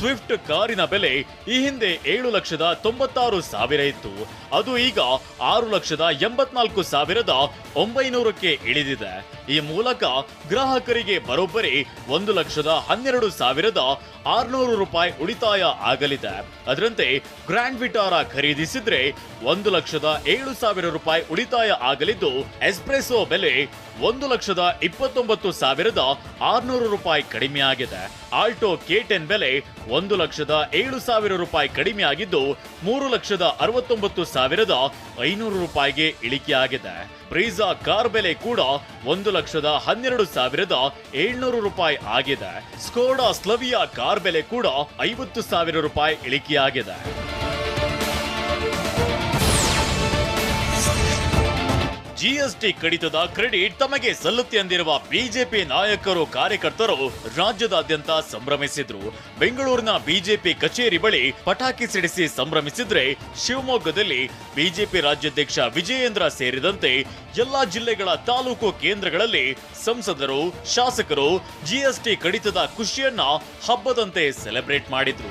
Swift ಕಾರಿನ ಬೆಲೆ ಈ ಹಿಂದೆ 7,96,000 ಇತ್ತು. ಅದು ಈಗ 6,84,900ಕ್ಕೆ ಇಳಿದಿದೆ. ಈ ಮೂಲಕ ಗ್ರಾಹಕರಿಗೆ ಬರೋಬ್ಬರಿ 1,12,600 ರೂಪಾಯಿ ಉಳಿತಾಯ ಆಗಲಿದೆ. ಅದರಂತೆ ಗ್ರ್ಯಾಂಡ್ ವಿಟಾರ ಖರೀದಿಸಿದ್ರೆ 1,07,000 ರೂಪಾಯಿ ಉಳಿತಾಯ ಆಗಲಿದ್ದು, ಎಸ್ಪ್ರೆಸೋ ಬೆಲೆ 1,29,600 ರೂಪಾಯಿ ಕಡಿಮೆಯಾಗಿದೆ. ಆಲ್ಟೋ K10 ಬೆಲೆ 1,07,000 ರೂಪಾಯಿ ಕಡಿಮೆಯಾಗಿದ್ದು 3,69,500 ರೂಪಾಯಿಗೆ ಇಳಿಕೆಯಾಗಿದೆ. ಬ್ರೀಜಾ ಕಾರ್ ಬೆಲೆ ಕೂಡ 1,12,700 ರೂಪಾಯಿ ಆಗಿದೆ. ಸ್ಕೋಡಾ ಸ್ಲವಿಯಾ ಕಾರ್ ಬೆಲೆ ಕೂಡ 50,000 ರೂಪಾಯಿ ಇಳಿಕೆಯಾಗಿದೆ. ಜಿಎಸ್ಟಿ ಕಡಿತದ ಕ್ರೆಡಿಟ್ ತಮಗೆ ಸಲ್ಲುತ್ತೆ ಎಂದಿರುವ ಬಿಜೆಪಿ ನಾಯಕರು ಕಾರ್ಯಕರ್ತರು ರಾಜ್ಯದಾದ್ಯಂತ ಸಂಭ್ರಮಿಸಿದ್ರು. ಬೆಂಗಳೂರಿನ ಬಿಜೆಪಿ ಕಚೇರಿ ಬಳಿ ಪಟಾಕಿ ಸಿಡಿಸಿ ಸಂಭ್ರಮಿಸಿದ್ರೆ, ಶಿವಮೊಗ್ಗದಲ್ಲಿ ಬಿಜೆಪಿ ರಾಜ್ಯಾಧ್ಯಕ್ಷ ವಿಜಯೇಂದ್ರ ಸೇರಿದಂತೆ ಎಲ್ಲಾ ಜಿಲ್ಲೆಗಳ ತಾಲೂಕು ಕೇಂದ್ರಗಳಲ್ಲಿ ಸಂಸದರು, ಶಾಸಕರು ಜಿಎಸ್ಟಿ ಕಡಿತದ ಖುಷಿಯನ್ನ ಹಬ್ಬದಂತೆ ಸೆಲೆಬ್ರೇಟ್ ಮಾಡಿದ್ರು.